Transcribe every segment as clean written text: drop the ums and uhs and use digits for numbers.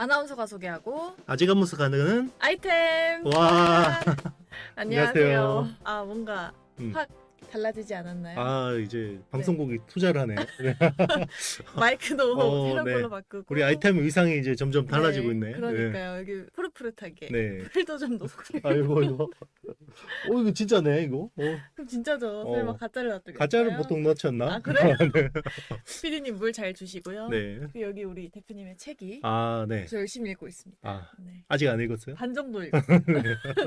아나운서가 소개하고 아직 안무스 가능은 아이템. 와. 안녕하세요. 안녕하세요. 아 뭔가 음. 확 달라지지 않았나요? 아 이제 방송국이 투자를 하네. 마이크도 새로운 네. 걸로 바꾸고 우리 아이템 의상이 이제 점점 달라지고 있네. 그러니까요. 여기 푸릇푸릇하게 네. 풀도 좀 놓고. 아이고 이거. 이거 진짜네 이거. 그럼 진짜죠. 설마 가짜를 놔두겠어요? 가짜를 보통 넣지 않나? 아 그래요? 네. 피디님 물 잘 주시고요. 네. 그리고 여기 우리 대표님의 책이 아 네. 저 열심히 읽고 있습니다. 아 네. 아직 안 읽었어요? 반 정도 읽었어요.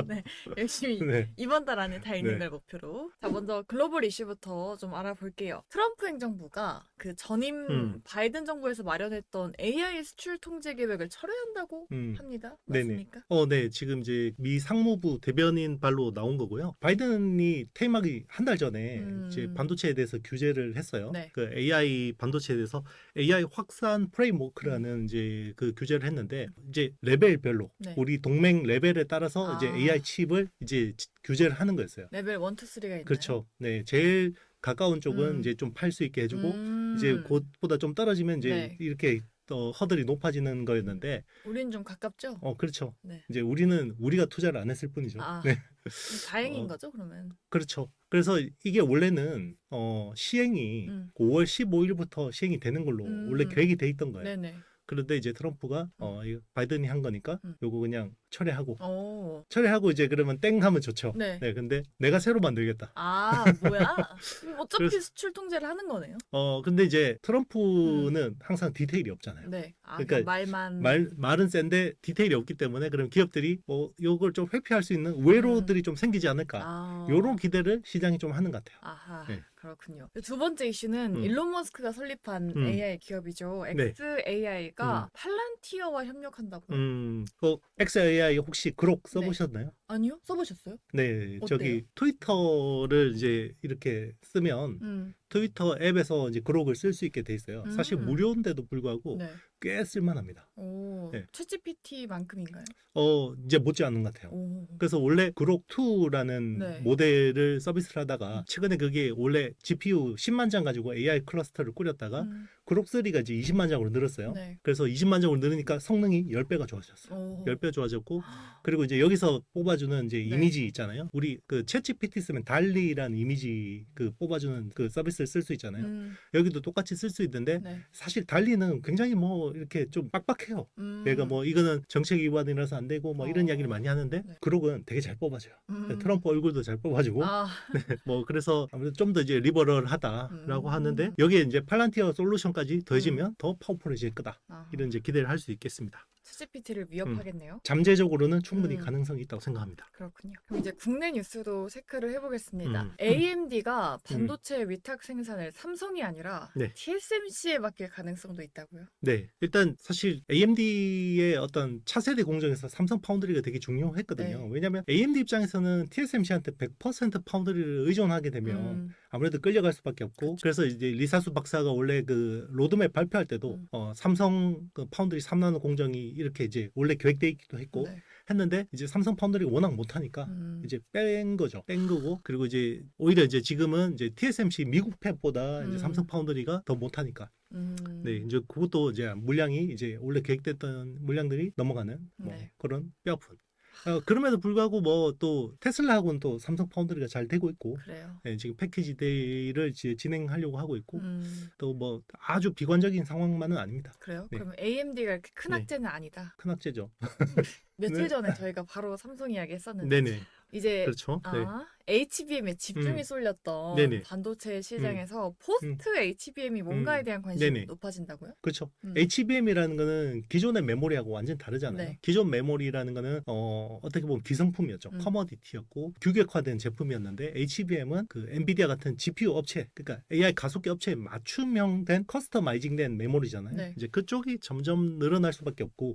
네, 열심히 네. 이번 달 안에 다 읽는 네. 걸 목표로. 자, 먼저 글로벌 이슈부터 좀 알아볼게요. 트럼프 행정부가 그 전임 바이든 정부에서 마련했던 AI 수출 통제 계획을 철회한다고 합니다. 네네. 맞습니까? 네. 지금 이제 미 상무부 대변인 발로 나온 거고요. 바이든이 퇴임하기 한 달 전에 이제 반도체에 대해서 규제를 했어요. 네. 그 AI 반도체에 대해서 AI 확산 프레임워크라는 이제 그 규제를 했는데 이제 레벨별로 네. 우리 동맹 레벨에 따라서 이제 AI 칩을 이제 규제를 하는 거였어요. 레벨 1, 2, 3가 있나요? 그렇죠. 네. 제일 가까운 쪽은 이제 좀 팔 수 있게 해주고 이제 그것보다 좀 떨어지면 이제 네. 이렇게 허들이 높아지는 거였는데 우린 좀 가깝죠? 그렇죠. 네. 이제 우리가 투자를 안 했을 뿐이죠. 아, 네. 다행인 거죠, 그러면? 그렇죠. 그래서 이게 원래는 시행이 5월 15일부터 시행이 되는 걸로 원래 계획이 돼 있던 거예요. 네네. 그런데 이제 트럼프가 이거 바이든이 한 거니까 요거 그냥 철회하고 오. 철회하고 이제 그러면 땡 하면 좋죠. 네. 근데 내가 새로 만들겠다. 아, 뭐야? 어차피 그래서- 수출 통제를 하는 거네요? 근데 이제 트럼프는 항상 디테일이 없잖아요. 네. 아, 그러니까 말만. 말은 센데 디테일이 없기 때문에 그럼 기업들이 요걸 좀 회피할 수 있는 외로들이 좀 생기지 않을까. 아. 요런 기대를 시장이 좀 하는 것 같아요. 아하, 네. 그렇군요. 두 번째 이슈는 일론 머스크가 설립한 AI 기업이죠. 네. XAI가 팔란티어와 협력한다고요? XAI 혹시 그록 써보셨나요? 아니요? 써보셨어요? 네, 어때요? 저기 트위터를 이제 이렇게 쓰면 트위터 앱에서 이제 그록을 쓸 수 있게 돼 있어요. 사실 무료인데도 불구하고 네. 꽤 쓸만합니다. 오, 네. 챗GPT만큼인가요? 이제 못지않은 것 같아요. 오. 그래서 원래 그록2라는 네. 모델을 서비스를 하다가 최근에 그게 원래 GPU 10만 장 가지고 AI 클러스터를 꾸렸다가 그록3가 이제 20만 장으로 늘었어요. 네. 그래서 20만 장으로 늘으니까 성능이 10배가 좋아졌어요. 오. 10배 좋아졌고 그리고 이제 여기서 뽑아주는 이제 네. 이미지 있잖아요. 우리 그 챗GPT 쓰면 달리라는 이미지 그 뽑아주는 그 서비스를 쓸 수 있잖아요. 여기도 똑같이 쓸 수 있는데 네. 사실 달리는 굉장히 뭐 이렇게 좀 빡빡해요. 얘가 뭐 이거는 정책 위반이라서 안 되고 뭐 이런 이야기를 많이 하는데 네. 그록은 되게 잘 뽑아줘요. 트럼프 얼굴도 잘 뽑아주고 아, 뭐 그래서 아무래도 좀 더 이제 리버럴하다라고 하는데 여기에 이제 팔란티어 솔루션까지 더해지면 더 파워풀해질 거다. 아하. 이런 이제 기대를 할 수 있겠습니다. 챗GPT를 위협하겠네요. 잠재적으로는 충분히 가능성이 있다고 생각합니다. 그렇군요. 그럼 이제 국내 뉴스도 체크를 해보겠습니다. 음. AMD가 반도체 위탁 생산을 삼성이 아니라 네. TSMC에 맡길 가능성도 있다고요? 네, 일단 사실 AMD의 어떤 차세대 공정에서 삼성 파운드리가 되게 중요했거든요. 네. 왜냐하면 AMD 입장에서는 TSMC한테 100% 파운드리를 의존하게 되면 아무래도 끌려갈 수밖에 없고 그래서 이제 리사수 박사가 원래 그 로드맵 발표할 때도 삼성 그 파운드리 3나노 공정이 이렇게 이제 원래 계획돼 있기도 했고 네. 했는데 이제 삼성 파운드리가 워낙 못하니까 이제 뺀 거고 그리고 이제 오히려 이제 지금은 이제 TSMC 미국 팹보다 이제 삼성 파운드리가 더 못하니까 네 이제 그것도 이제 물량이 이제 원래 계획됐던 물량들이 넘어가는 뭐 네. 그런 뼈아픈 그럼에도 불구하고 뭐 또 테슬라하고는 또 삼성 파운드리가 잘 되고 있고 그래요. 네, 지금 패키지 데이를 이제 진행하려고 하고 있고 또 뭐 아주 비관적인 상황만은 아닙니다. 그래요? 네. 그러면 AMD가 이렇게 큰 네. 악재는 아니다. 큰 악재죠. 며칠 네. 전에 저희가 바로 삼성 이야기 했었는데 네네. 이제 그렇죠. 네. HBM에 집중이 음. 쏠렸던 네네. 반도체 시장에서 포스트 HBM이 뭔가에 대한 관심이 네네. 높아진다고요? 그렇죠. 음. HBM이라는 거는 기존의 메모리하고 완전 다르잖아요. 네. 기존 메모리라는 거는 어떻게 보면 기성품이었죠. 커머디티였고 규격화된 제품이었는데 HBM은 그 엔비디아 같은 GPU 업체, 그러니까 AI 가속기 업체에 맞춤형된 커스터마이징된 메모리잖아요. 네. 이제 그쪽이 점점 늘어날 수밖에 없고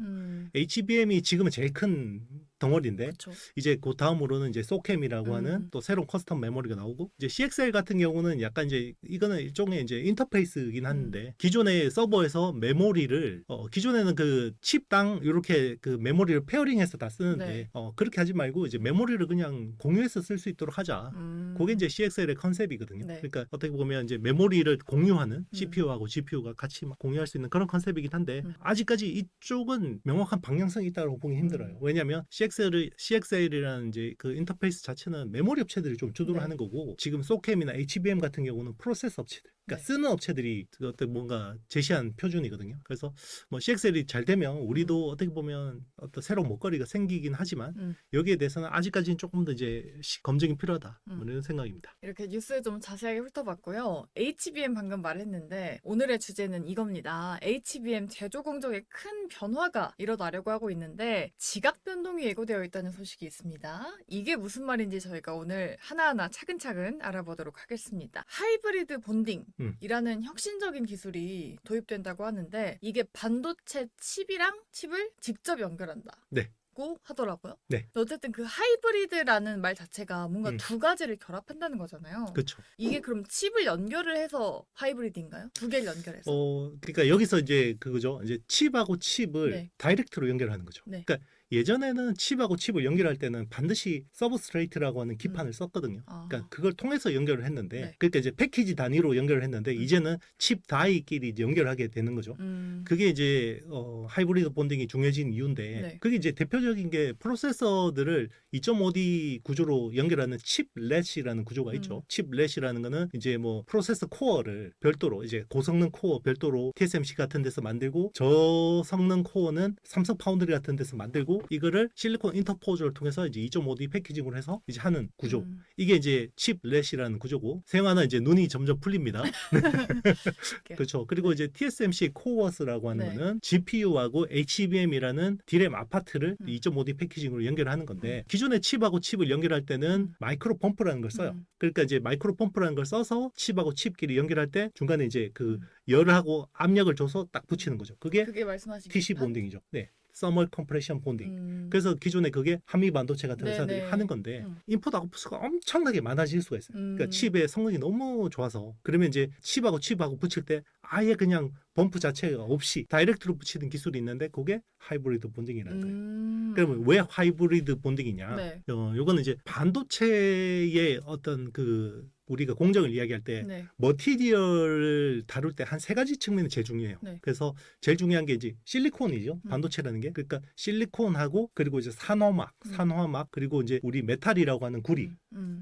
HBM이 지금은 제일 큰 덩어리인데 그쵸. 이제 그 다음으로는 이제 소캠이라고 하는 또 새로운 커스텀 메모리가 나오고 이제 CXL 같은 경우는 약간 이제 이거는 일종의 이제 인터페이스이긴 한데 기존의 서버에서 메모리를 기존에는 그 칩당 이렇게 그 메모리를 페어링해서 다 쓰는데 네. 그렇게 하지 말고 이제 메모리를 그냥 공유해서 쓸 수 있도록 하자. 그게 이제 CXL의 컨셉이거든요. 네. 그러니까 어떻게 보면 이제 메모리를 공유하는 CPU하고 GPU가 같이 막 공유할 수 있는 그런 컨셉이긴 한데 아직까지 이쪽은 명확한 방향성이 있다고 보기 힘들어요. 왜냐하면 CXL이라는 이제 그 인터페이스 자체는 메모리 업체들이 좀 주도를 네. 하는 거고 지금 소캠이나 HBM 같은 경우는 프로세스 업체들, 그러니까 네. 쓰는 업체들이 어떤 뭔가 제시한 표준이거든요. 그래서 뭐 CXL이 잘 되면 우리도 어떻게 보면 어떤 새로운 먹거리가 생기긴 하지만 여기에 대해서는 아직까지는 조금 더 이제 검증이 필요하다. 뭐 이런 생각입니다. 이렇게 뉴스 좀 자세하게 훑어봤고요. HBM 방금 말했는데 오늘의 주제는 이겁니다. HBM 제조 공정에 큰 변화가 일어나려고 하고 있는데 지각 변동이 예고되어 있다는 소식이 있습니다. 이게 무슨 말인지 저희가 오늘 하나하나 차근차근 알아보도록 하겠습니다. 하이브리드 본딩이라는 혁신적인 기술이 도입된다고 하는데 이게 반도체 칩이랑 칩을 직접 연결한다. 네. 고 하더라고요. 네. 어쨌든 그 하이브리드라는 말 자체가 뭔가 두 가지를 결합한다는 거잖아요. 그렇죠. 이게 그럼 칩을 연결을 해서 하이브리드인가요? 두 개를 연결해서? 그러니까 여기서 이제 그거죠. 이제 칩하고 칩을 네. 다이렉트로 연결하는 거죠. 네. 그러니까 예전에는 칩하고 칩을 연결할 때는 반드시 서브스트레이트라고 하는 기판을 썼거든요. 그러니까 그걸 통해서 연결을 했는데 네. 그러니까 이제 패키지 단위로 연결을 했는데 이제는 칩 다이끼리 이제 연결하게 되는 거죠. 그게 이제 하이브리드 본딩이 중요해진 이유인데 네. 그게 이제 대표적인 게 프로세서들을 2.5D 구조로 연결하는 칩렛이라는 구조가 있죠. 칩렛이라는 거는 이제 뭐 프로세서 코어를 별도로 이제 고성능 코어 별도로 TSMC 같은 데서 만들고 저성능 코어는 삼성 파운드리 같은 데서 만들고 이거를 실리콘 인터포저를 통해서 이제 2.5D 패키징을 해서 이제 하는 구조. 이게 이제 칩렛이라는 구조고 생활은 이제 눈이 점점 풀립니다. 그렇죠. 그리고 이제 TSMC 코어스라고 하는 네. 거는 GPU하고 HBM이라는 디램 아파트를 2.5D 패키징으로 연결하는 건데 기존의 칩하고 칩을 연결할 때는 마이크로 펌프라는 걸 써요. 그러니까 이제 마이크로 펌프라는 걸 써서 칩하고 칩끼리 연결할 때 중간에 이제 그 열하고 압력을 줘서 딱 붙이는 거죠. 그게 말씀하신 TC 본딩이죠. 네. 서멀 컴프레션 본딩. 그래서 기존에 그게 한미 반도체 같은 회사들이 하는 건데 인풋 아웃풋가 엄청나게 많아질 수가 있어요. 그러니까 칩의 성능이 너무 좋아서 그러면 이제 칩하고 붙일 때 아예 그냥 범프 자체가 없이 다이렉트로 붙이는 기술이 있는데 그게 하이브리드 본딩이라는 거예요. 그러면 왜 하이브리드 본딩이냐? 네. 요거는 이제 반도체의 어떤 그 우리가 공정을 이야기할 때 네. 머티리얼을 다룰 때 한 세 가지 측면이 제일 중요해요. 네. 그래서 제일 중요한 게 이제 실리콘이죠. 반도체라는 게. 그러니까 실리콘하고 그리고 이제 산화막 그리고 이제 우리 메탈이라고 하는 구리.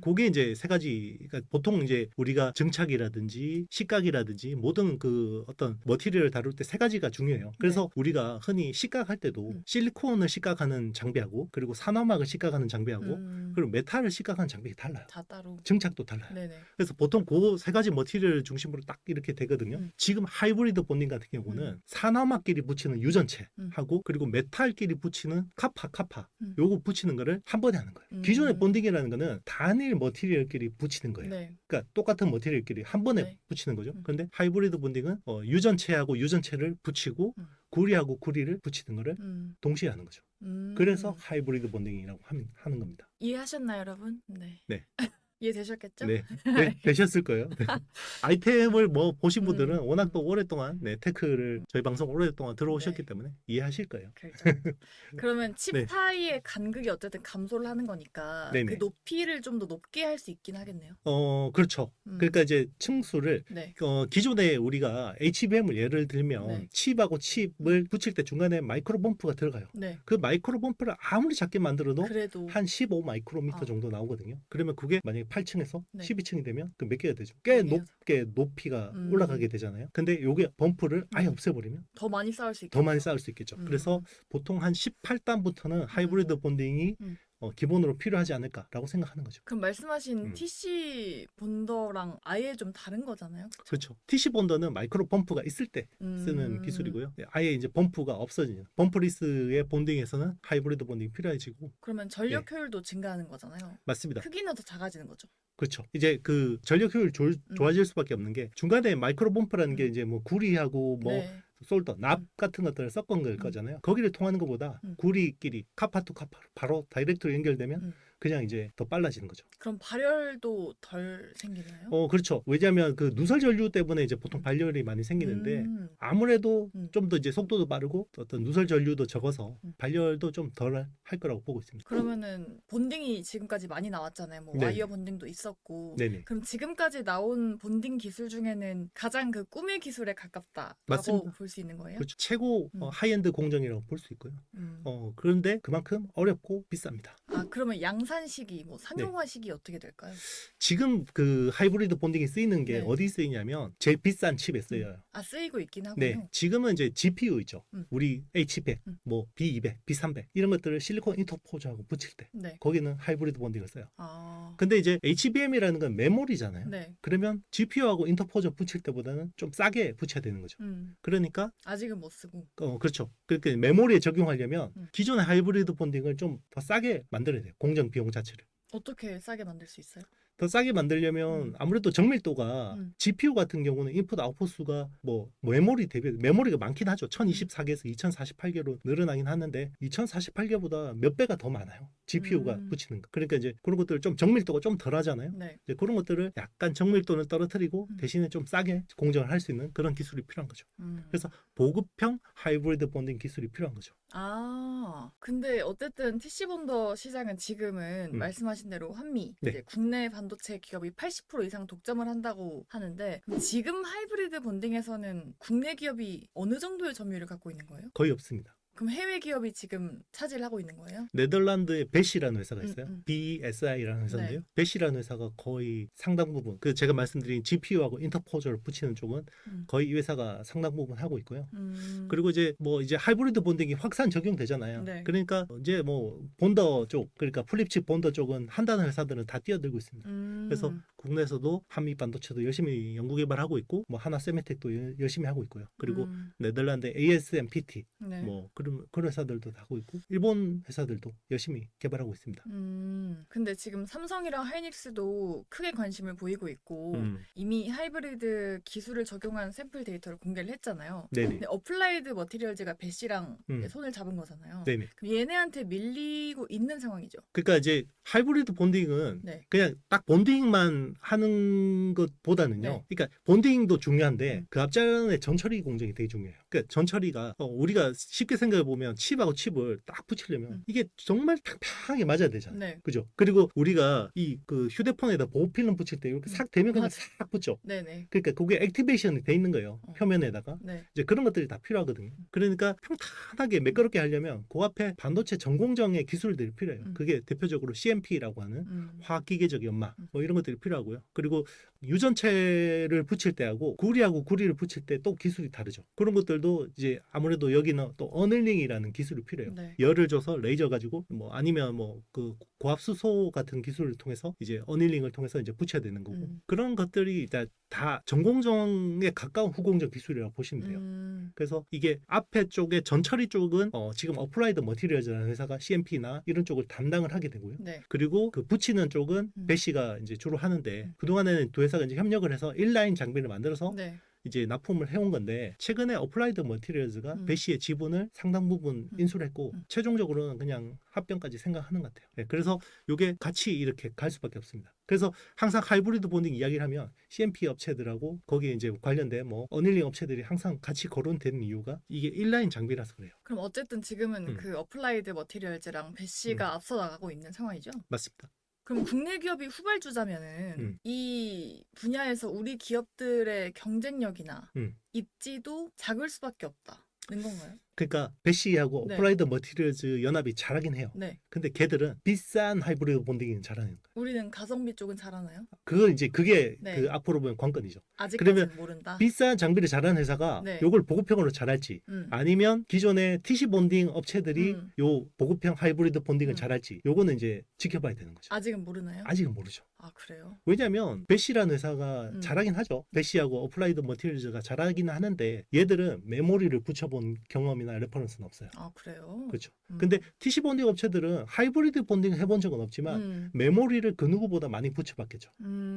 그게 이제 세 가지. 그러니까 보통 이제 우리가 증착이라든지 식각이라든지 모든 그 어떤 머티리얼을 다룰 때 세 가지가 중요해요. 그래서 우리가 흔히 식각할 때도 실리콘을 식각하는 장비하고 그리고 산화막을 식각하는 장비하고 그리고 메탈을 식각하는 장비가 달라요. 다 따로. 증착도 달라요. 네네. 그래서 보통 그 세 가지 머티리얼을 중심으로 딱 이렇게 되거든요. 지금 하이브리드 본딩 같은 경우는 산화막끼리 붙이는 유전체하고 그리고 메탈끼리 붙이는 카파 요거 붙이는 거를 한 번에 하는 거예요. 기존의 본딩이라는 거는 단일 머티리얼끼리 붙이는 거예요. 네. 그러니까 똑같은 머티리얼끼리 한 번에 붙이는 거죠. 그런데 하이브리드 본딩은 유전체하고 유전체를 붙이고 구리하고 구리를 붙이는 거를 동시에 하는 거죠. 그래서 하이브리드 본딩이라고 하는 겁니다. 이해하셨나요, 여러분? 네. 네. 이해되셨겠죠? 네, 되셨을 거예요. 네. 아이템을 뭐 보신 분들은 워낙 또 오랫동안 테크를 저희 방송 오랫동안 들어오셨기 때문에 이해하실 거예요. 그렇죠. 그러면 칩 사이의 간극이 어쨌든 감소를 하는 거니까 그 높이를 좀 더 높게 할 수 있긴 하겠네요. 그렇죠. 그러니까 이제 층수를 기존에 우리가 HBM을 예를 들면 칩하고 칩을 붙일 때 중간에 마이크로 범프가 들어가요. 그 마이크로 범프를 아무리 작게 만들어도 그래도 한 15 마이크로미터 정도 나오거든요. 그러면 그게 만약에 8층에서 12층이 되면 그 몇 개가 되죠? 꽤 높게 높이가 올라가게 되잖아요. 근데 요게 범프를 아예 없애버리면 더 많이 쌓을 수 있겠죠. 더 많이 쌓을 수 있겠죠. 그래서 보통 한 18단부터는 하이브리드 본딩이 기본으로 필요하지 않을까라고 생각하는 거죠. 그럼 말씀하신 TC 본더랑 아예 좀 다른 거잖아요. 그렇죠. TC 본더는 마이크로 범프가 있을 때 쓰는 기술이고요. 아예 이제 범프가 없어지는 범프리스의 본딩에서는 하이브리드 본딩이 필요해지고. 그러면 전력 효율도 증가하는 거잖아요. 맞습니다. 크기는 더 작아지는 거죠. 그렇죠. 이제 그 전력 효율 좋아질 수밖에 없는 게 중간에 마이크로 범프라는 게 이제 뭐 구리하고 뭐 솔더, 납 같은 것들을 섞은 걸 거잖아요. 거기를 통하는 것보다 구리끼리 카파 투 카파 바로 다이렉트로 연결되면 그냥 이제 더 빨라지는 거죠. 그럼 발열도 덜 생기나요? 그렇죠. 왜냐하면 그 누설 전류 때문에 이제 보통 발열이 많이 생기는데 아무래도 좀 더 이제 속도도 빠르고 어떤 누설 전류도 적어서 발열도 좀 덜 할 거라고 보고 있습니다. 그러면은 본딩이 지금까지 많이 나왔잖아요. 뭐 네. 와이어 본딩도 있었고. 네네. 그럼 지금까지 나온 본딩 기술 중에는 가장 그 꿈의 기술에 가깝다라고 맞습니다. 볼 수 있는 거예요? 그렇죠. 최고 하이엔드 공정이라고 볼 수 있고요. 그런데 그만큼 어렵고 비쌉니다. 아, 그러면 양산 시기, 뭐 상용화 시기 어떻게 될까요? 지금 그 하이브리드 본딩이 쓰이는 게 네. 어디 쓰이냐면 제일 비싼 칩에 쓰여요. 아, 쓰이고 있긴 하군요. 네, 지금은 이제 GPU 있죠. 우리 H100, 음. 뭐 B200, B300 이런 것들을 실리콘 인터포저하고 붙일 때 네. 거기는 하이브리드 본딩을 써요. 아, 근데 이제 HBM이라는 건 메모리잖아요. 네. 그러면 GPU하고 인터포저 붙일 때보다는 좀 싸게 붙여야 되는 거죠. 그러니까 아직은 못 쓰고. 그렇죠. 그렇게 메모리에 적용하려면 음. 기존의 하이브리드 본딩을 좀 더 싸게 만들어야 돼요. 공정 비용 자체를. 어떻게 싸게 만들 수 있어요? 더 싸게 만들려면 아무래도 정밀도가 GPU 같은 경우는 인풋 아웃풋 수가 뭐 메모리 대비 메모리가 많긴 하죠. 1024개에서 2048개로 늘어나긴 하는데 2048개보다 몇 배가 더 많아요. GPU가 붙이는 거. 그러니까 이제 그런 것들 좀 정밀도가 좀 덜 하잖아요. 네. 이제 그런 것들을 약간 정밀도는 떨어뜨리고 대신에 좀 싸게 공정을 할 수 있는 그런 기술이 필요한 거죠. 그래서 보급형 하이브리드 본딩 기술이 필요한 거죠. 아, 근데 어쨌든 TC 본더 시장은 지금은 말씀하신 대로 한미, 네. 이제 국내 반도체 기업이 80% 이상 독점을 한다고 하는데 그럼 지금 하이브리드 본딩에서는 국내 기업이 어느 정도의 점유율을 갖고 있는 거예요? 거의 없습니다. 그럼 해외 기업이 지금 차지하고 있는 거예요? 네덜란드에 베시라는 회사가 있어요. 음. BESI라는 회사인데요. 네. 베시라는 회사가 거의 상당 부분, 그 제가 말씀드린 GPU하고 인터포저를 붙이는 쪽은 거의 이 회사가 상당 부분 하고 있고요. 그리고 이제 뭐 이제 하이브리드 본딩이 확산 적용되잖아요. 네. 그러니까 이제 뭐 본더 쪽, 그러니까 플립칩 본더 쪽은 한다는 회사들은 다 뛰어들고 있습니다. 그래서 국내에서도 한미 반도체도 열심히 연구 개발하고 있고, 뭐 하나 세미텍도 열심히 하고 있고요. 그리고 네덜란드 ASMPT 네. 뭐 그런 회사들도 다 하고 있고, 일본 회사들도 열심히 개발하고 있습니다. 근데 지금 삼성이랑 하이닉스도 크게 관심을 보이고 있고 이미 하이브리드 기술을 적용한 샘플 데이터를 공개를 했잖아요. 네네. 근데 어플라이드 머티리얼즈가 배시랑 음. 손을 잡은 거잖아요. 네네. 그럼 얘네한테 밀리고 있는 상황이죠. 그러니까 이제 하이브리드 본딩은 네. 그냥 딱 본딩만 하는 것보다는요. 네. 그러니까 본딩도 중요한데 그 앞전에 전처리 공정이 되게 중요해요. 그러니까 전처리가 우리가 쉽게 생각해 보면 칩하고 칩을 딱 붙이려면 이게 정말 팽팽하게 맞아야 되잖아요. 네. 그죠? 그리고 우리가 이 그 휴대폰에다 보호 필름 붙일 때 이렇게 싹 대면 그냥 맞아. 싹 붙죠. 네네. 그러니까 그게 액티베이션이 돼 있는 거예요. 표면에다가. 네. 이제 그런 것들이 다 필요하거든요. 그러니까 평탄하게 매끄럽게 하려면 그 앞에 반도체 전공정의 기술들이 필요해요. 그게 대표적으로 CMP라고 하는 화학기계적 연마 뭐 이런 것들이 필요하고요. 그리고 유전체를 붙일 때하고 구리하고 구리를 붙일 때 또 기술이 다르죠. 그런 것들도 이제 아무래도 여기는 또 어닐링이라는 기술이 필요해요. 네. 열을 줘서 레이저 가지고 뭐 아니면 뭐 그 고압수소 같은 기술을 통해서 이제 어닐링을 통해서 이제 붙여야 되는 거고 그런 것들이 다 전공정에 가까운 후공정 기술이라고 보시면 돼요. 그래서 이게 앞에 쪽에 전처리 쪽은 지금 어플라이드 머티리얼즈라는 회사가 CMP나 이런 쪽을 담당을 하게 되고요. 네. 그리고 그 붙이는 쪽은 배시가 이제 주로 하는데 그동안에는 두 회사가 이제 협력을 해서 인라인 장비를 만들어서 네. 이제 납품을 해온 건데 최근에 어플라이드 머티리얼즈가 배시의 지분을 상당 부분 인수를 했고 최종적으로는 그냥 합병까지 생각하는 것 같아요. 네, 그래서 이게 같이 이렇게 갈 수밖에 없습니다. 그래서 항상 하이브리드 본딩 이야기를 하면 CMP 업체들하고 거기에 이제 관련된 뭐 어닐링 업체들이 항상 같이 거론되는 이유가 이게 인라인 장비라서 그래요. 그럼 어쨌든 지금은 그 어플라이드 머티리얼즈랑 배시가 앞서 나가고 있는 상황이죠? 맞습니다. 그럼 국내 기업이 후발주자면은 이 분야에서 우리 기업들의 경쟁력이나 입지도 작을 수밖에 없다는 건가요? 그러니까 배시하고 네. 어플라이드 머티리얼즈 연합이 잘하긴 해요. 네. 근데 걔들은 비싼 하이브리드 본딩이 잘하는 거예요. 우리는 가성비 쪽은 잘하나요? 그게 네. 그 앞으로 보면 관건이죠. 아직까지는 그러면 모른다. 비싼 장비를 잘하는 회사가 네. 요걸 보급형으로 잘할지 아니면 기존의 TC 본딩 업체들이 요 보급형 하이브리드 본딩을 잘할지 요거는 이제 지켜봐야 되는 거죠. 아직은 모르나요? 아직은 모르죠. 아, 그래요? 왜냐하면 배시라는 회사가 잘하긴 하죠. 배시하고 어플라이드 머티리얼즈가 잘하긴 하는데 얘들은 메모리를 붙여본 경험이나 레퍼런스는 없어요. 아, 그래요? 그렇죠. 근데 TC 본딩 업체들은 하이브리드 본딩 해본 적은 없지만 메모리를 그 누구보다 많이 붙여봤겠죠.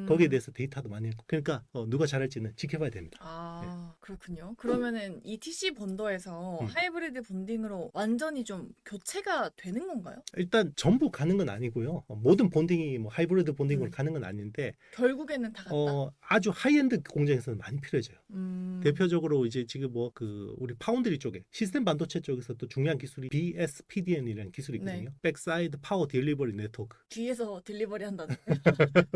거기에 대해서 데이터도 많이 했고 그러니까 누가 잘할지는 지켜봐야 됩니다. 아, 그렇군요. 그러면은 이 TC 본더에서 하이브리드 본딩으로 완전히 좀 교체가 되는 건가요? 일단 전부 가는 건 아니고요. 모든 본딩이 뭐 하이브리드 본딩으로 가는 건 아닌데 결국에는 다 같다. 아주 하이엔드 공정에서는 많이 필요해져요. 음. 대표적으로 이제 지금 뭐 그 우리 파운드리 쪽에 시스템 반도체 쪽에서 또 중요한 기술이 BSPDN이라는 기술이 있거든요. 백사이드 파워 딜리버리 네트워크. 뒤에서 딜리버리 한다는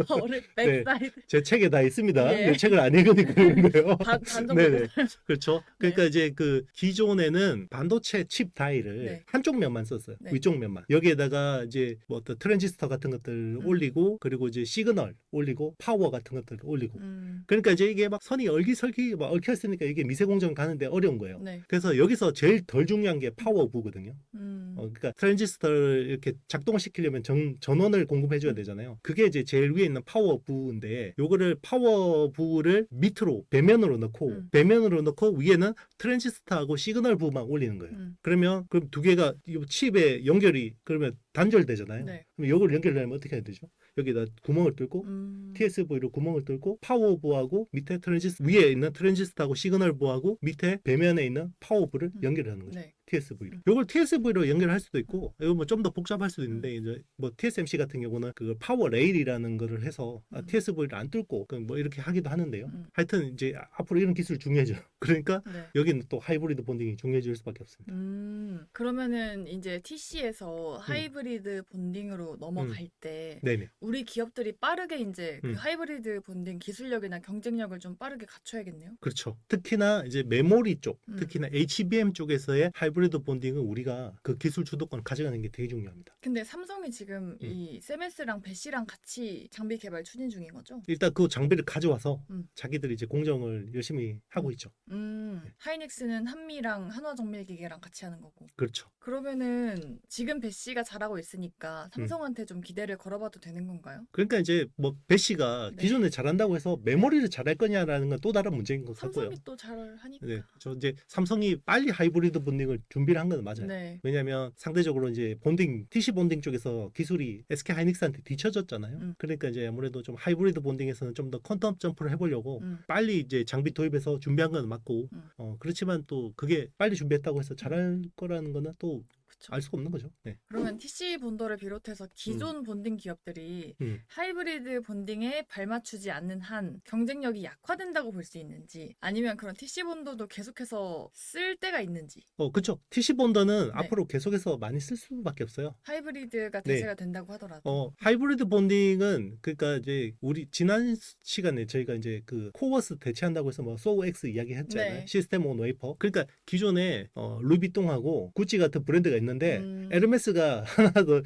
파워를 네. 백사이드. 제 책에 다 있습니다. 예. 네, 책을 안 읽으니까 그런데요. 반전. 네네. 그렇죠. 그러니까 네. 이제 그 기존에는 반도체 칩 다이를 네. 한쪽 면만 썼어요. 네. 위쪽 면만. 여기에다가 이제 뭐 어떤 트랜지스터 같은 것들 올리고 그리고 이제 시그널 올리고 파워 같은 것들 올리고. 그러니까 이제 이게 막 선이 얼기설기 막 얽혀 있으니까 이게 미세 공정 가는데 어려운 거예요. 네. 그래서 여기서 제일 덜 중요한 게 파워부거든요. 그러니까 트랜지스터를 이렇게 작동시키려면 전원을 공급해줘야 되잖아요. 그게 이제 제일 위에 있는 파워부인데 요거를 파워부를 밑으로 배면으로 넣고 위에는 트랜지스터하고 시그널 부만 올리는 거예요. 그럼 두 개가 이 칩에 연결이 그러면 단절되잖아요. 네. 그럼 요걸 연결하려면 어떻게 해야 되죠? 여기다 구멍을 뚫고 TSV로 구멍을 뚫고 파워부하고 밑에 위에 있는 트랜지스터하고 시그널부하고 밑에 배면에 있는 파워부를 연결하는 거죠. 네. TSV로. 요걸 TSV로 연결할 수도 있고, 이거 뭐 좀 더 복잡할 수도 있는데, 이제 뭐 TSMC 같은 경우는 그 파워 레일이라는 거를 해서 TSV를 안 뚫고 뭐 이렇게 하기도 하는데요. 하여튼 이제 앞으로 이런 기술 중요해져요. 그러니까 네. 여기는 또 하이브리드 본딩이 중요해질 수밖에 없습니다. 그러면은 이제 TC에서 하이브리드 본딩으로 넘어갈 때 네네. 우리 기업들이 빠르게 이제 그 하이브리드 본딩 기술력이나 경쟁력을 좀 빠르게 갖춰야겠네요. 그렇죠. 특히나 이제 메모리 쪽, 특히나 HBM 쪽에서의 하이브리드 본딩은 우리가 그 기술 주도권을 가져가는 게 되게 중요합니다. 근데 삼성이 지금 이 세메스랑 배시랑 같이 장비 개발 추진 중인 거죠? 일단 그 장비를 가져와서 자기들이 이제 공정을 열심히 하고 있죠. 하이닉스는 한미랑 한화정밀기계랑 같이 하는 거고. 그렇죠. 그러면은 지금 배시가 잘하고 있으니까 삼성한테 좀 기대를 걸어봐도 되는 건가요? 그러니까 이제 뭐 배시가 네. 기존에 잘한다고 해서 메모리를 잘할 거냐라는 건 또 다른 문제인 것 같고요. 삼성이 또 잘하니까. 네, 저 이제 삼성이 빨리 하이브리드 본딩을 준비를 한 건 맞아요. 네. 왜냐하면 상대적으로 이제 본딩, TC 본딩 쪽에서 기술이 SK 하이닉스한테 뒤쳐졌잖아요. 그러니까 이제 아무래도 좀 하이브리드 본딩에서는 좀 더 퀀텀 점프를 해보려고 빨리 이제 장비 도입해서 준비한 건 맞고, 그렇지만 또 그게 빨리 준비했다고 해서 잘할 거라는 거는 또 알 수가 없는 거죠. 네. 그러면 TC 본더를 비롯해서 기존 본딩 기업들이 하이브리드 본딩에 발맞추지 않는 한 경쟁력이 약화된다고 볼 수 있는지, 아니면 그런 TC 본더도 계속해서 쓸 때가 있는지. 그렇죠. TC 본더는 네. 앞으로 계속해서 많이 쓸 수밖에 없어요. 하이브리드가 대세가 된다고 하더라도. 하이브리드 본딩은 그러니까 이제 우리 지난 시간에 저희가 이제 그 코어스 대체한다고 해서 뭐 소우X 이야기했잖아요. 네. 시스템 온 웨이퍼. 그러니까 기존에 루이비통하고 구찌 같은 브랜드가 있는데 에르메스가 하나 더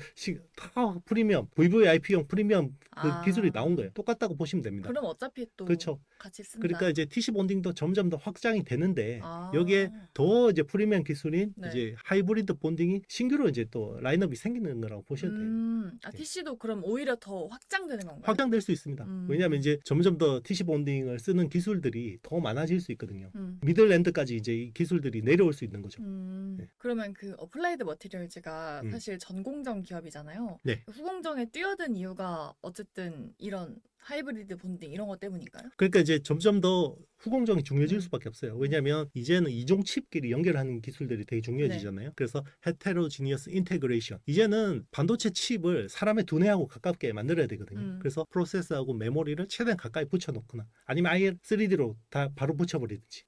프리미엄 VVIP용 프리미엄 그 기술이 나온 거예요. 똑같다고 보시면 됩니다. 그럼 어차피 또 그렇죠. 같이 쓴다. 그러니까 이제 TC 본딩도 점점 더 확장이 되는데 여기에 더 이제 프리미엄 기술인 네. 이제 하이브리드 본딩이 신규로 이제 또 라인업이 생기는 거라고 보셔도 돼요. TC도 그럼 오히려 더 확장되는 건가요? 확장될 수 있습니다. 왜냐하면 이제 점점 더 TC 본딩을 쓰는 기술들이 더 많아질 수 있거든요. 미들랜드까지 이제 이 기술들이 내려올 수 있는 거죠. 네. 그러면 그 어플라이드 머티리얼즈가 사실 전공정 기업이잖아요. 네. 후공정에 뛰어든 이유가 어쨌든 이런 하이브리드 본딩 이런 것 때문일까요? 그러니까 이제 점점 더 후공정이 중요해질 수밖에 없어요. 왜냐하면 이제는 이종 칩끼리 연결하는 기술들이 되게 중요해지잖아요. 그래서 헤테로지니어스 인테그레이션. 이제는 반도체 칩을 사람의 두뇌하고 가깝게 만들어야 되거든요. 그래서 프로세서하고 메모리를 최대한 가까이 붙여놓거나 아니면 아예 3D로 다 바로 붙여버리든지.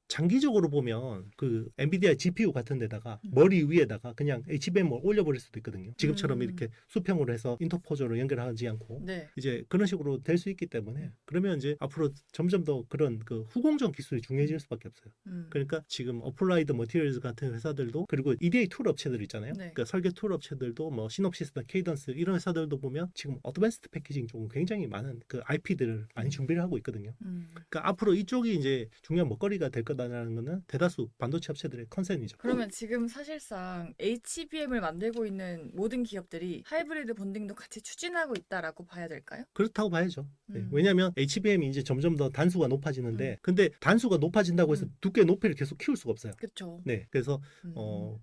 장기적으로 보면 그 엔비디아 GPU 같은 데다가 머리 위에다가 그냥 HBM을 올려버릴 수도 있거든요. 지금처럼 이렇게 수평으로 해서 인터포저로 연결하지 않고 네. 이제 그런 식으로 될 수 있기 때문에 그러면 이제 앞으로 점점 더 그런 그 후공정 기술이 중요해질 수밖에 없어요. 그러니까 지금 어플라이드 머티리얼즈 같은 회사들도 그리고 EDA 툴 업체들 있잖아요. 네. 그러니까 설계 툴 업체들도 뭐 시놉시스나 케이던스 이런 회사들도 보면 지금 어드밴스드 패키징 쪽은 굉장히 많은 그 IP들을 많이 준비를 하고 있거든요. 그러니까 앞으로 이쪽이 이제 중요한 먹거리가 될 거다라는 거는 대다수 반도체 업체들의 컨센이죠. 그러면 지금 사실상 HBM을 만들고 있는 모든 기업들이 하이브리드 본딩도 같이 추진하고 있다라고 봐야 될까요? 그렇다고 봐야죠. 되죠. 네. 왜냐하면 HBM이 이제 점점 더 단수가 높아지는데, 근데 단수가 높아진다고 해서 두께 높이를 계속 키울 수가 없어요. 그렇죠. 네, 그래서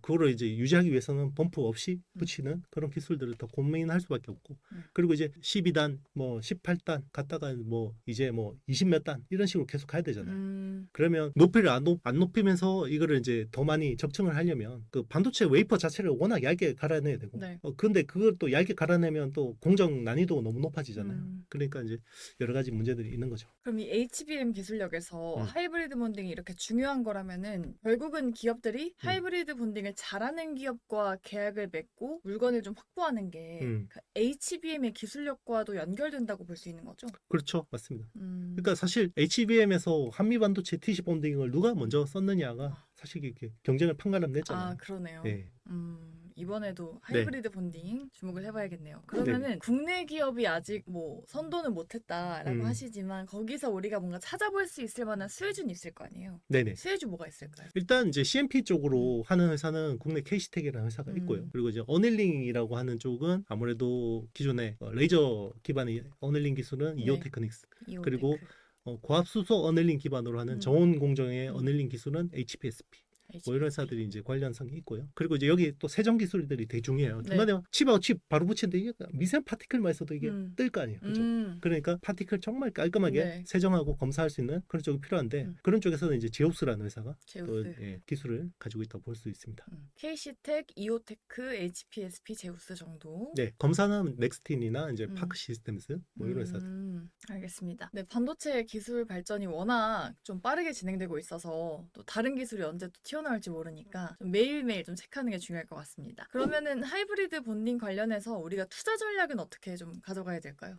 그거를 이제 유지하기 위해서는 범프 없이 붙이는 그런 기술들을 더 고민할 수밖에 없고, 그리고 이제 12단, 뭐 18단 갔다가 뭐 이제 뭐 20몇 단 이런 식으로 계속 가야 되잖아요. 그러면 높이를 안 높이면서 이거를 이제 더 많이 적층을 하려면 그 반도체 웨이퍼 자체를 워낙 얇게 갈아내야 되고, 네. 근데 그걸 또 얇게 갈아내면 또 공정 난이도가 너무 높아지잖아요. 그러니까 이제 여러 가지 문제들이 있는 거죠. 그럼 이 HBM 기술력에서 하이브리드 본딩이 이렇게 중요한 거라면은 결국은 기업들이 하이브리드 본딩을 잘하는 기업과 계약을 맺고 물건을 좀 확보하는 게 HBM의 기술력과도 연결된다고 볼 수 있는 거죠? 그렇죠, 맞습니다. 그러니까 사실 HBM에서 한미 반도체 TC 본딩을 누가 먼저 썼느냐가 사실 이렇게 경쟁을 판가름 냈잖아요. 아, 그러네요. 네. 이번에도 하이브리드 본딩 주목을 해봐야겠네요. 그러면은 국내 기업이 아직 뭐 선도는 못했다라고 하시지만 거기서 우리가 뭔가 찾아볼 수 있을 만한 수혜주는 있을 거 아니에요? 네네. 수혜주 뭐가 있을까요? 일단 이제 CMP 쪽으로 하는 회사는 국내 KC텍이라는 회사가 있고요. 그리고 이제 어넬링이라고 하는 쪽은 아무래도 기존의 레이저 기반의 어넬링 기술은 이오테크닉스. 그리고 고압수소 어넬링 기반으로 하는 정온공정의 어넬링 기술은 HPSP. 뭐 이런 회사들이 이제 관련성이 있고요. 그리고 이제 여기 또 세정 기술들이 되게 중요해요. 중간에 칩하고 칩 바로 붙이는데 이게 미세한 파티클만 있어도 이게 뜰 거 아니에요. 그죠? 그러니까 파티클 정말 깔끔하게 세정하고 검사할 수 있는 그런 쪽이 필요한데 그런 쪽에서는 이제 제우스라는 회사가 또 기술을 가지고 있다고 볼 수 있습니다. KC텍, 이오테크, HPSP, 제우스 정도. 네, 검사는 넥스틴이나 이제 파크 시스템스 뭐 이런 회사들. 알겠습니다. 네, 반도체 기술 발전이 워낙 좀 빠르게 진행되고 있어서 또 다른 기술이 언제 또 튀어나올지 모르니까 좀 매일매일 좀 체크하는 게 중요할 것 같습니다. 그러면은 하이브리드 본딩 관련해서 우리가 투자 전략은 어떻게 좀 가져가야 될까요?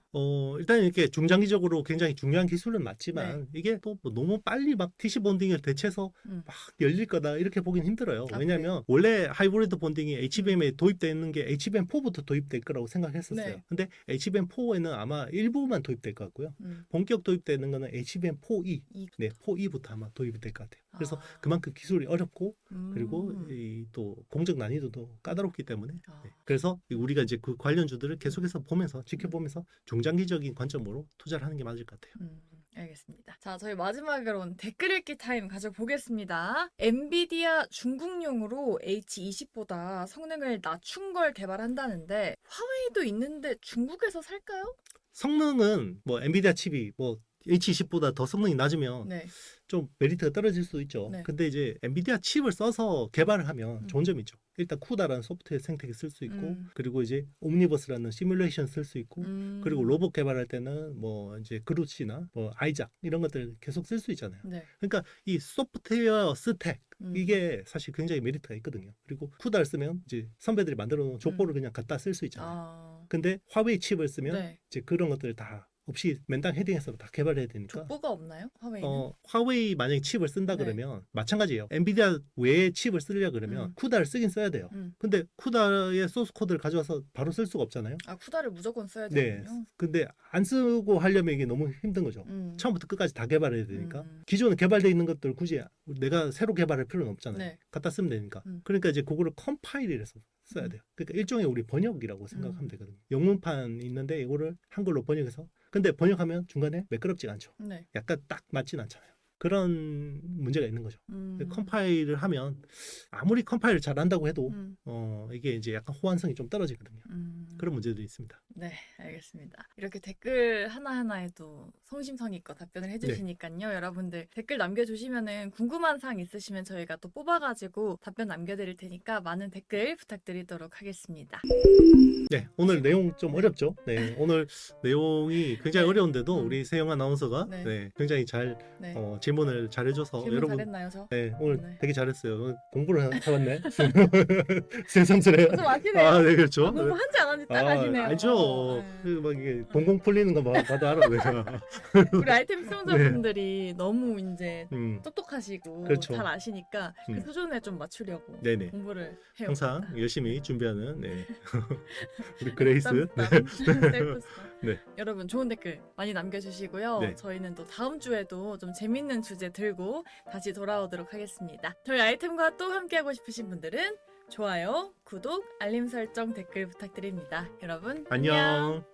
일단 이렇게 중장기적으로 굉장히 중요한 기술은 맞지만 이게 또 뭐 너무 빨리 막 TC 본딩을 대체해서 막 열릴 거다 이렇게 보긴 힘들어요. 왜냐하면 원래 하이브리드 본딩이 HBM에 도입되어 있는 게 HBM4부터 도입될 거라고 생각했었어요. 근데 HBM4에는 아마 일부만 도입될 것 같고요. 본격 도입되는 거는 HBM4E, 네, 4E부터 아마 도입이 될 것 같아요. 그래서 그만큼 기술이 어렵고 그리고 또 공정 난이도도 까다롭기 때문에 그래서 우리가 이제 그 관련주들을 계속해서 보면서 지켜보면서 중장기적인 관점으로 투자를 하는 게 맞을 것 같아요. 알겠습니다. 자, 저희 마지막으로는 댓글 읽기 타임 가져보겠습니다. 엔비디아 중국용으로 H20보다 성능을 낮춘 걸 개발한다는데 화웨이도 있는데 중국에서 살까요? 성능은 뭐 엔비디아 칩이 뭐 H20보다 더 성능이 낮으면 좀 메리트가 떨어질 수도 있죠. 근데 이제 엔비디아 칩을 써서 개발을 하면 좋은 점이 있죠. 일단 쿠다라는 소프트웨어 생태계 쓸 수 있고 그리고 이제 옴니버스라는 시뮬레이션 쓸 수 있고 그리고 로봇 개발할 때는 뭐 이제 그루치나 뭐 아이작 이런 것들 계속 쓸 수 있잖아요. 그러니까 이 소프트웨어 스택 이게 사실 굉장히 메리트가 있거든요. 그리고 쿠다를 쓰면 이제 선배들이 만들어 놓은 족보를 그냥 갖다 쓸 수 있잖아요. 근데 화웨이 칩을 쓰면 이제 그런 것들 다 없이 맨땅 헤딩해서 다 개발해야 되니까. 족보가 없나요? 화웨이는? 화웨이 만약에 칩을 쓴다 그러면 마찬가지예요. 엔비디아 외에 칩을 쓰려 그러면 쿠다를 쓰긴 써야 돼요. 근데 쿠다의 소스 코드를 가져와서 바로 쓸 수가 없잖아요. 아, 쿠다를 무조건 써야 네. 되군요. 근데 안 쓰고 하려면 이게 너무 힘든 거죠. 처음부터 끝까지 다 개발해야 되니까. 기존에 개발되어 있는 것들 굳이 내가 새로 개발할 필요는 없잖아요. 갖다 쓰면 되니까. 그러니까 이제 그거를 컴파일을 해서 써야 돼요. 그러니까 일종의 우리 번역이라고 생각하면 되거든요. 영문판 있는데 이거를 한글로 번역해서 근데 번역하면 중간에 매끄럽지가 않죠. 약간 딱 맞진 않잖아요. 그런 문제가 있는 거죠. 컴파일을 하면 아무리 컴파일을 잘한다고 해도 이게 이제 약간 호환성이 좀 떨어지거든요. 그런 문제도 있습니다. 네, 알겠습니다. 이렇게 댓글 하나하나에도 성심성의껏 답변을 해주시니까요. 여러분들 댓글 남겨주시면은 궁금한 사항 있으시면 저희가 또 뽑아가지고 답변 남겨드릴 테니까 많은 댓글 부탁드리도록 하겠습니다. 네, 오늘 내용 좀 어렵죠? 네, 오늘 내용이 굉장히 어려운데도 우리 세영 아나운서가 굉장히 잘 질문을 잘해줘서 질문 여러분 잘했나요, 저? 네, 오늘 되게 잘했어요. 공부를 해왔네. 새삼스레요. 좀 아시네요. 아, 네, 그렇죠. 공부한지 안 한지 딱 아시네요. 알죠. 막 이게 공공 풀리는 거 봐도 알아. 내가. 우리 아이템 수용자분들이 너무 이제 똑똑하시고 그렇죠. 잘 아시니까 그 수준에 좀 맞추려고 공부를 해요. 항상 열심히 준비하는 우리 그레이스. 네. 여러분 좋은 댓글 많이 남겨주시고요. 저희는 또 다음 주에도 좀 재밌는 주제 들고 다시 돌아오도록 하겠습니다. 저희 아이템과 또 함께하고 싶으신 분들은 좋아요, 구독, 알림 설정, 댓글 부탁드립니다. 여러분 안녕.